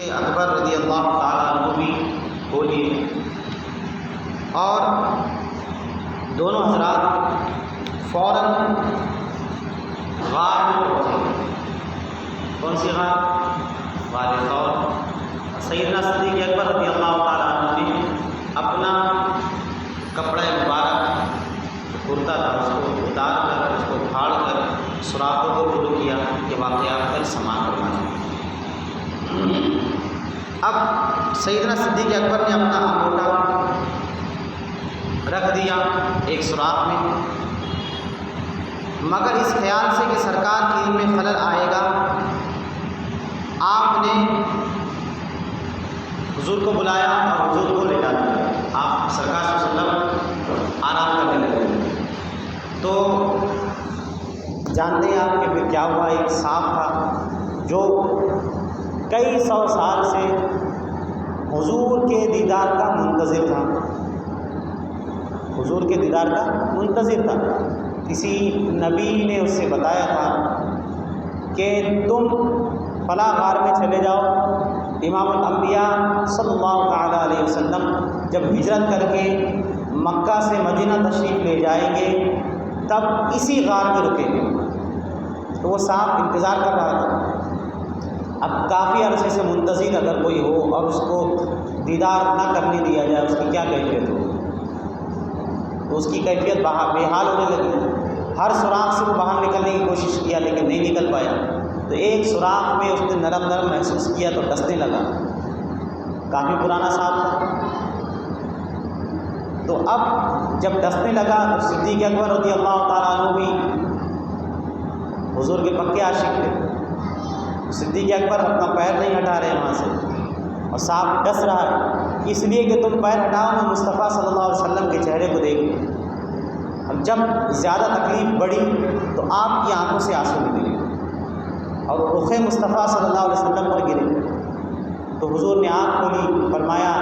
اکبر رضی اللہ تعالیٰ عنہ بھی بولی اور دونوں حضرات فوراً غار میں پہنچے۔ کون سی غار؟ غار ثور۔ سیدنا صدیق اکبر رضی اللہ تعالیٰ عنہ نے اپنا کپڑا مبارک کرتا تھا اس کو اتار کر اس کو پھاڑ کر سوراخوں کو شروع کیا کہ واقعات پر سامان کروانا۔ اب سیدنا صدیق اکبر نے اپنا انگوٹھا رکھ دیا ایک سوراخ میں، مگر اس خیال سے کہ سرکار کی علم میں خلل آئے گا، آپ نے حضور کو بلایا اور حضور کو لٹا دیا۔ آپ سرکار صلی اللہ علیہ وسلم آرام کرنے لگے تو جانتے ہیں آپ کہ پھر کیا ہوا؟ ایک سانپ تھا جو کئی سو سال سے حضور کے دیدار کا منتظر تھا، حضور کے دیدار کا منتظر تھا۔ کسی نبی نے اس سے بتایا تھا کہ تم فلاں غار میں چلے جاؤ، امام الانبیاء صلی اللہ تعالیٰ علیہ وسلم جب ہجرت کر کے مکہ سے مدینہ تشریف لے جائیں گے تب اسی غار میں رکیں گے۔ تو وہ سانپ انتظار کر رہا تھا۔ اب کافی عرصے سے منتظر اگر کوئی ہو اور اس کو دیدار نہ کرنے دیا جائے، اس کی کیا کیفیت ہو؟ تو اس کی کیفیت بے حال ہونے لگی۔ ہر سوراخ سے وہ باہر نکلنے کی کوشش کیا لیکن نہیں نکل پایا۔ تو ایک سوراخ میں اس نے نرم نرم محسوس کیا تو ڈسنے لگا، کافی پرانا سانپ تھا۔ تو اب جب ڈسنے لگا تو صدیق اکبر رضی اللہ تعالیٰ عنہ بھی حضور کے پکے عاشق تھے۔ صدیق اکبر اپنا پیر نہیں ہٹا رہے وہاں سے اور سانپ ڈس رہا ہے، اس لیے کہ تم پیر ہٹاؤ میں مصطفیٰ صلی اللہ علیہ وسلم کے چہرے کو دیکھوں۔ اب جب زیادہ تکلیف بڑھی تو آپ کی آنکھوں سے آنسو نکلے اور رخ مصطفیٰ صلی اللہ علیہ وسلم پر گرے۔ تو حضور نے آنکھ کھولی، فرمایا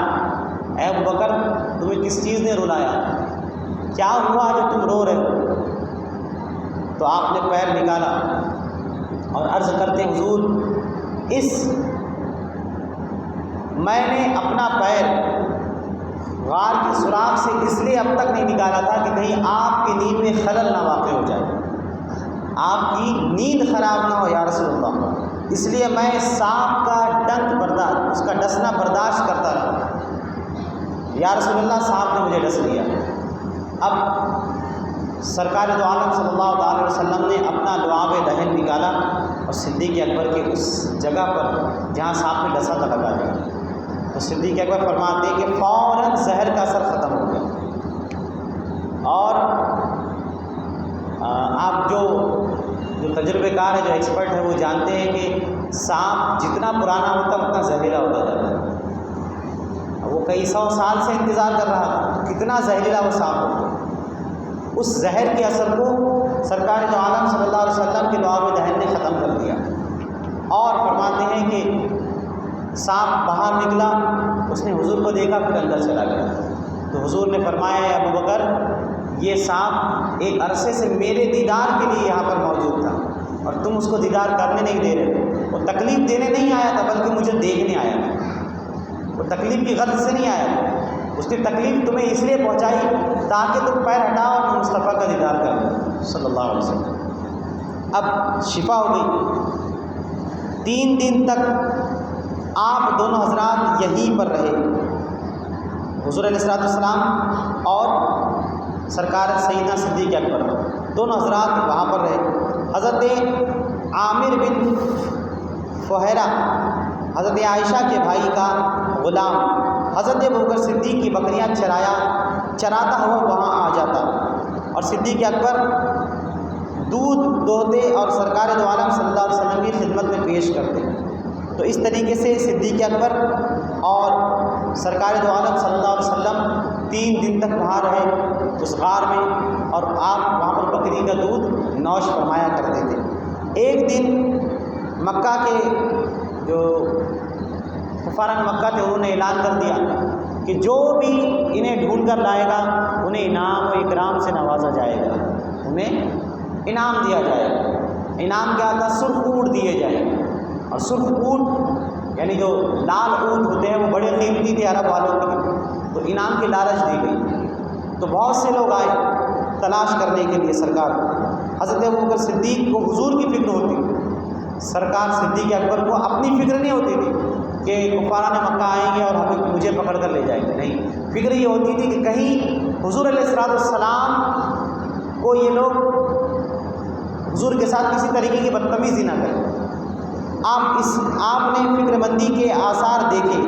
اے ابوبکر تمہیں کس چیز نے رلایا؟ کیا ہوا جو تم رو رہے ہو؟ تو آپ نے پیر نکالا اور عرض کرتے حضور میں نے اپنا پیر غار کے سوراخ سے اس لیے اب تک نہیں نکالا تھا کہ کہیں آپ کی نیند میں خلل نہ واقع ہو جائے، آپ کی نیند خراب نہ ہو یا رسول اللہ، اس لیے میں سانپ کا ڈنک برداشت، اس کا ڈسنا برداشت کرتا رہا۔ یا رسول اللہ سانپ نے مجھے ڈس لیا۔ اب سرکار دو عالم صلی اللہ علیہ وسلم نے اپنا لعاب دہن نکالا اور صدیق اکبر کے اس جگہ پر جہاں سانپ نے ڈسا تھا لگا دیا۔ تو صدیق اکبر فرماتے ہیں کہ فوراً زہر کا اثر ختم ہو گیا۔ اور آپ جو تجربے کار ہے، جو ایکسپرٹ ہے، وہ جانتے ہیں کہ سانپ جتنا پرانا ہوتا ہے اتنا زہریلا ہوتا جاتا ہے۔ وہ کئی سو سال سے انتظار کر رہا تھا، کتنا زہریلا وہ سانپ ہوتا۔ اس زہر کے اثر کو سرکار دو عالم صلی اللہ علیہ وسلم کے لعاب دہن نے ختم کر دیا۔ اور فرماتے ہیں کہ سانپ باہر نکلا، اس نے حضور کو دیکھا پھر اندر چلا گیا۔ تو حضور نے فرمایا اے ابوبکر یہ سانپ ایک عرصے سے میرے دیدار کے لیے یہاں پر موجود تھا اور تم اس کو دیدار کرنے نہیں دے رہے۔ وہ تکلیف دینے نہیں آیا تھا بلکہ مجھے دیکھنے آیا تھا، وہ تکلیف کی غرض سے نہیں آیا تھا۔ اس نے تکلیف تمہیں اس لیے پہنچائی تاکہ تم پیر ہٹاؤ اور مصطفیٰ کا دیدار کر لو صلی اللہ علیہ وسلم۔ اب شفا ہو گئی۔ 3 دن تک آپ دونوں حضرات یہیں پر رہے، حضور علیہ السلام اور سرکار سیدنا صدیق اکبر، دونوں حضرات وہاں پر رہے۔ حضرت عامر بن فہیرہ حضرت عائشہ کے بھائی کا غلام حضرت ابوبکر صدیق کی بکریاں چراتا ہوا وہاں آ جاتا اور صدیق اکبر دودھ دوہتے اور سرکار دو عالم صلی اللہ علیہ وسلم کی خدمت میں پیش کرتے۔ تو اس طریقے سے صدیق اکبر اور سرکار دو عالم صلی اللہ علیہ وسلم 3 دن تک وہاں رہے اس غار میں، اور آپ وہاں پر بکری کا دودھ نوش فرمایا کرتے تھے۔ ایک دن مکہ کے جو کفاران مکہ تھے انہوں نے اعلان کر دیا کہ جو بھی انہیں ڈھونڈ کر لائے گا انہیں انعام و اکرام سے نوازا جائے گا، انہیں انعام دیا جائے گا۔ انعام کیا تھا؟ سرخ اونٹ دیے جائیں گے، اور سرخ اونٹ یعنی جو لال اونٹ ہوتے ہیں وہ بڑے قیمتی تھے عرب والوں کے، تو انعام کی لالچ دی گئی، تو بہت سے لوگ آئے تلاش کرنے کے لیے سرکار کو۔ حضرت ابوبکر صدیق کو حضور کی فکر ہوتی، سرکار صدیق اکبر کو اپنی فکر نہیں ہوتی تھی کہ کفاران مکہ آئیں گے اور مجھے پکڑ کر لے جائیں گے، نہیں، فکر یہ ہوتی تھی کہ کہیں حضور علیہ السلام کو یہ لوگ حضور کے ساتھ کسی طریقے کی بدتمیزی نہ کریں۔ آپ نے فکر مندی کے آثار دیکھے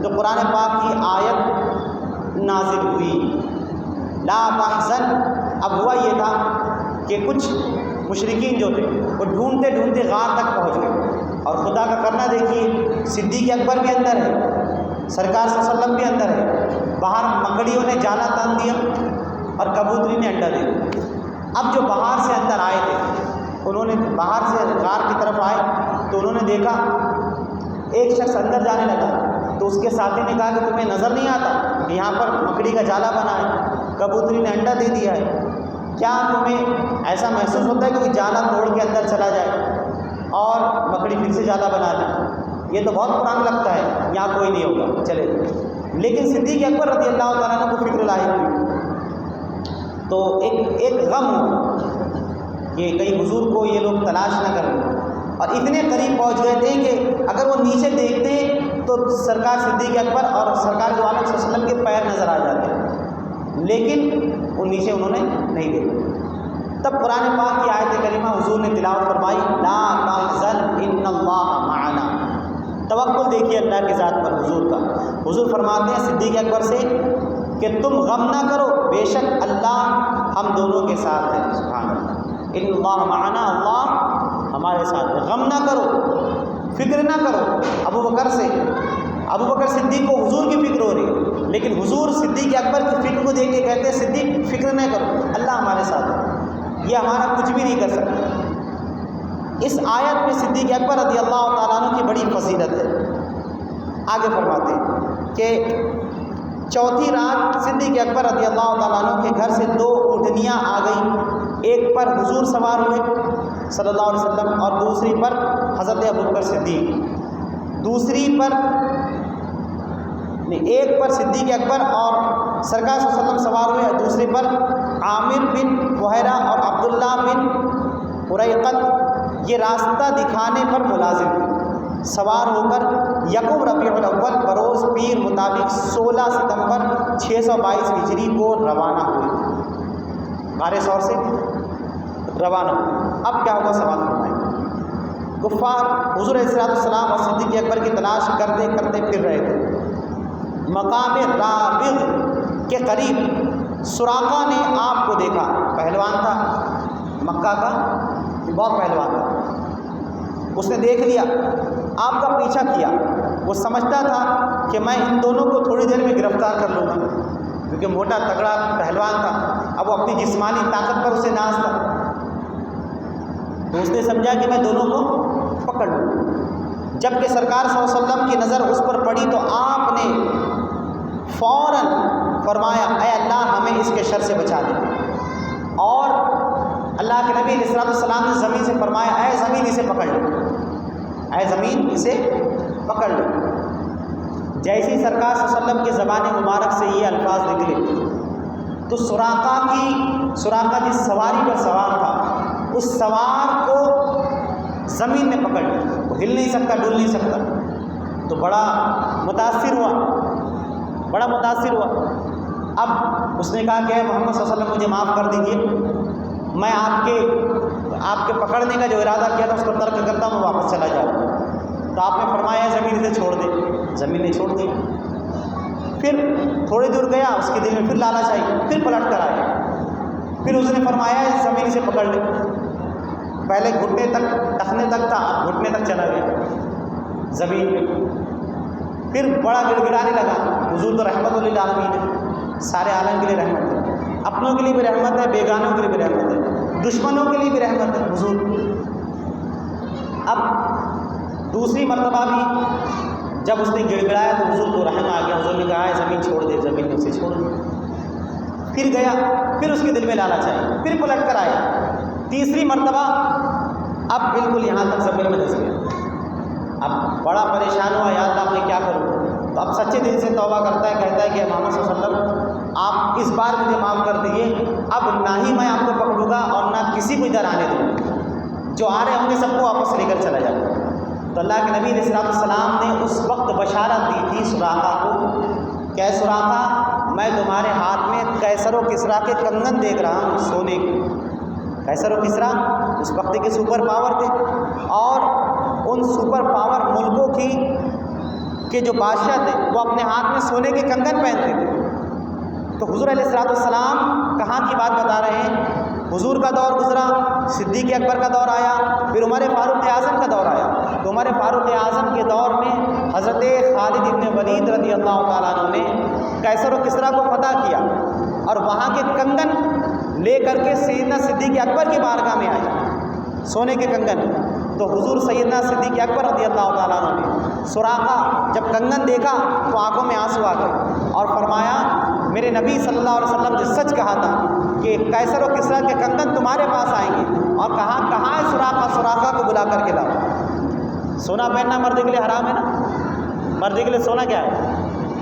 تو قرآن پاک کی آیت نازل ہوئی، لا تحزن۔ اب ہوا یہ تھا کہ کچھ مشرکین جو تھے وہ ڈھونڈتے ڈھونڈتے غار تک پہنچ گئے، اور خدا کا کرنا دیکھیے، صدیق اکبر بھی اندر ہے، سرکار صلی اللہ علیہ وسلم بھی اندر ہے، باہر مکڑیوں نے جالا تان دیا اور کبوتری نے انڈا دے دیا۔ اب جو باہر سے اندر آئے تھے، انہوں نے باہر سے غار کی طرف آئے تو انہوں نے دیکھا ایک شخص اندر جانے لگا، تو اس کے ساتھی نے کہا کہ تمہیں نظر نہیں آتا کہ یہاں پر مکڑی کا جالا بنا ہے، کبوتری نے انڈا دے دیا ہے، کیا تمہیں ایسا محسوس ہوتا ہے کہ کوئی جالا توڑ کے اندر چلا جائے اور مکڑی پھر سے جالا بنا دے؟ یہ تو بہت پرانا لگتا ہے، یہاں کوئی نہیں ہوگا، چلے۔ لیکن صدیق اکبر رضی اللہ تعالیٰ عنہ کو فکر لاحق ہوئی، تو ایک غم ہوا کہ کہیں حضور کو یہ لوگ تلاش نہ کریں، اور اتنے قریب پہنچ گئے تھے کہ اگر وہ نیچے دیکھتے تو سرکار صدیق اکبر اور سرکار دو عالم صلی اللہ علیہ وسلم کے پیر نظر آ جاتے، لیکن وہ نیچے انہوں نے نہیں دیکھا۔ تب قرآن پاک کی آیت کریمہ حضور نے تلاوت فرمائی، لا تحزن ان اللہ معنا۔ توکل دیکھیے اللہ کی ذات پر حضور کا۔ حضور فرماتے ہیں صدیق اکبر سے کہ تم غم نہ کرو، بے شک اللہ ہم دونوں کے ساتھ ہے، سبحان اللہ، ان اللہ معنا، اللہ ہمارے ساتھ ہے، غم نہ کرو، فکر نہ کرو۔ ابو بکر صدیق کو حضور کی فکر ہو رہی، لیکن حضور صدیق اکبر کی فکر کو دیکھ کے کہتے ہیں صدیق فکر نہ کرو، اللہ ہمارے ساتھ ہے، یہ ہمارا کچھ بھی نہیں کر سکتا۔ اس آیت میں صدیق اکبر رضی اللہ تعالیٰ عنہ کی بڑی فضیلت ہے۔ آگے فرماتے ہیں کہ چوتھی رات صدیق اکبر رضی اللہ تعالیٰ عنہ کے گھر سے 2 اونٹنیاں آ گئیں، ایک پر حضور سوار ہوئے صلی اللہ علیہ وسلم اور دوسری پر حضرت ابوبکر صدیق، ایک پر صدیق اکبر اور سرکار صلی اللہ علیہ وسلم سوار ہوئے اور دوسرے پر عامر بن فہیرہ اور عبداللہ بن قریقط، یہ راستہ دکھانے پر ملازم تھے، سوار ہو کر یکم ربیع الاول بروز پیر مطابق 16 ستمبر 622 ہجری کو روانہ ہوئے، غار ثور سے روانہ ہوئے۔ اب کیا ہوگا سوال فرمائیں۔ کفار حضور علیہ السلام اور صدیق اکبر کی تلاش کرتے کرتے پھر رہے تھے، مقام رابغ کے قریب سراقہ نے آپ کو دیکھا، پہلوان تھا مکہ کا، بہت پہلوان تھا، اس نے دیکھ لیا، آپ کا پیچھا کیا، وہ سمجھتا تھا کہ میں ان دونوں کو تھوڑی دیر میں گرفتار کر لوں گا، کیونکہ موٹا تگڑا پہلوان تھا، اب وہ اپنی جسمانی طاقت پر اسے ناز تھا، تو اس نے سمجھا کہ میں دونوں کو پکڑ لوں۔ جب کہ سرکار صلی اللہ علیہ وسلم کی نظر اس پر پڑی تو آپ نے فوراً فرمایا، اے اللہ ہمیں اس کے شر سے بچا دے، اور اللہ کے نبی علیہ السلام نے زمین سے فرمایا، اے زمین اسے پکڑ لو، اے زمین اسے پکڑ لو۔ جیسے ہی سرکار صلی اللہ علیہ وسلم کی زبان مبارک سے یہ الفاظ نکلے تو سراقہ جس سواری پر سوار تھا اس سوار کو زمین نے پکڑ لیا، وہ ہل نہیں سکتا، ڈول نہیں سکتا، تو بڑا متاثر ہوا۔ اب اس نے کہا کہ اے محمد صلی اللہ علیہ وسلم مجھے معاف کر دیجیے، میں آپ کے پکڑنے کا جو ارادہ کیا تھا اس کو ترک کرتا ہوں، واپس چلا جاؤں۔ تو آپ نے فرمایا زمین سے چھوڑ دے، زمین نے چھوڑ دی۔ پھر تھوڑی دور گیا، اس کے دل میں پھر لالچ آئی، پھر پلٹ کر آیا، پھر اس نے فرمایا زمین سے پکڑ لے، پہلے گھٹنے تک ٹخنے تک تھا، اب گھٹنے تک چلا گیا زمین میں، پھر بڑا گڑ گڑانے لگا۔ حضور تو رحمت للعالمین ہے، سارے عالم کے لیے رحمت ہے، اپنوں کے لیے بھی رحمت ہے، بیگانوں کے لیے بھی رحمت ہے، دشمنوں کے لیے بھی رحمت ہے حضور۔ اب دوسری مرتبہ بھی جب اس نے گڑ گڑایا تو حضور کو رحم آ گیا، حضور نے کہا ہے زمین چھوڑ دے، زمین نے اسے چھوڑ دیا۔ پھر گیا، پھر اس کے دل میں لالچ آئی، پھر پلٹ کر آیا، تیسری مرتبہ اب بالکل یہاں تک زمین میں دھس گیا، اب بڑا پریشان ہوا، یا اللہ میں کیا کروں؟ تو اب سچے دل سے توبہ کرتا ہے، کہتا ہے کہ محمد صلی اللہ علیہ وسلم آپ اس بار مجھے معاف کر دیجیے، اب نہ ہی میں آپ کو پکڑوں گا اور نہ کسی کو ادھر آنے دوں گا، جو آ رہے ہوں گے سب کو واپس لے کر چلا جاؤں گا۔ تو اللہ کے نبی علیہ السلام نے اس وقت بشارت دی تھی سراقہ کو کہ اے سراقہ، میں تمہارے ہاتھ میں قیصر و کسریٰ کے کنگن دیکھ رہا ہوں سونے کے۔ قیصر و کسریٰ اس وقت کے سپر پاور تھے، اور ان سپر پاور ملکوں کے جو بادشاہ تھے وہ اپنے ہاتھ میں سونے کے کنگن پہنتے تھے۔ تو حضور علیہ السلام کہاں کی بات بتا رہے ہیں؟ حضور کا دور گزرا، صدیق اکبر کا دور آیا، پھر عمر فاروق اعظم کا دور آیا۔ تو عمر فاروق اعظم کے دور میں حضرت خالد بن ولید رضی اللہ تعالیٰ عنہ نے قیصر و کسریٰ کو فتح کیا، اور وہاں کے کنگن لے کر کے سیدنا صدیق اکبر کی بارگاہ میں آئے، سونے کے کنگن۔ تو حضور سیدنا صدیق اکبر رضی اللہ تعالیٰ عنہ نے سراقہ جب کنگن دیکھا تو آنکھوں میں آنسو آ گئے، اور فرمایا میرے نبی صلی اللہ علیہ وسلم نے سچ کہا تھا کہ قیصر و کسریٰ کے کنگن تمہارے پاس آئیں گے، اور کہاں ہے سراقہ کو بلا کر کے لاؤ۔ سونا پہننا مرد کے لیے حرام ہے نا، مرد کے لیے سونا کیا ہے؟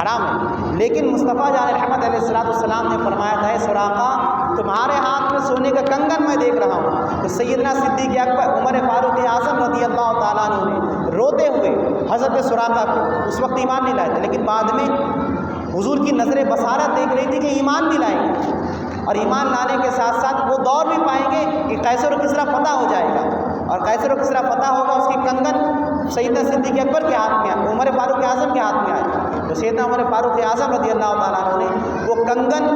حرام ہے، لیکن مصطفیٰ جان رحمت علیہ السلام نے فرمایا تھا، سراقہ تمہارے ہاتھ میں سونے کا کنگن میں دیکھ رہا ہوں۔ تو سیدنا صدیق اکبر عمر فاروق اعظم رضی اللہ تعالیٰ عنہ نے روتے ہوئے حضرت سراقہ کو، اس وقت ایمان نہیں لائے تھے، لیکن بعد میں حضور کی نظر بصارت دیکھ رہی تھی کہ ایمان بھی لائیں گے، اور ایمان لانے کے ساتھ ساتھ وہ دور بھی پائیں گے کہ قیصر و کسریٰ فتح ہو جائے گا، اور قیصر و کسریٰ فتح ہوگا، اس کی کنگن سیدنا صدیق اکبر کے ہاتھ میں آئے، عمر فاروق اعظم کے ہاتھ میں آئے۔ تو سیدنا عمر فاروق اعظم رضی اللہ تعالیٰ عنہ نے وہ کنگن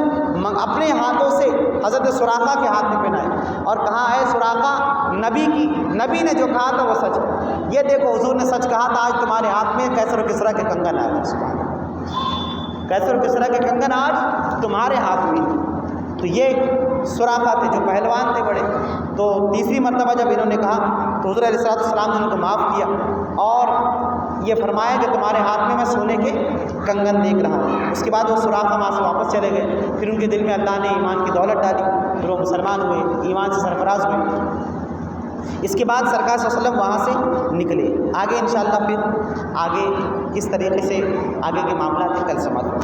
اپنے ہاتھوں سے حضرت سراقہ کے ہاتھ میں پہنائے، اور کہا ہے سراقہ نبی نے جو کہا تھا وہ سچ ہے، یہ دیکھو حضور نے سچ کہا تھا، آج تمہارے ہاتھ میں قیصر و کسریٰ کے کنگن آئے ہیں، قیصر و کسریٰ کے کنگن آج تمہارے ہاتھ میں۔ تو یہ سراقہ تھے جو پہلوان تھے بڑے۔ تو تیسری مرتبہ جب انہوں نے کہا تو حضور علیہ السلام نے ان کو معاف کیا، اور یہ فرمایا کہ تمہارے ہاتھ میں میں سونے کے کنگن دیکھ رہا ہوں۔ اس کے بعد وہ سراقہ وہاں سے واپس چلے گئے، پھر ان کے دل میں اللہ نے ایمان کی دولت ڈالی، پھر وہ مسلمان ہوئے، ایمان سے سرفراز ہوئے۔ اس کے بعد سرکار صلی اللہ علیہ وسلم وہاں سے نکلے۔ آگے انشاءاللہ پھر آگے کس طریقے سے آگے کے معاملات کل سماعت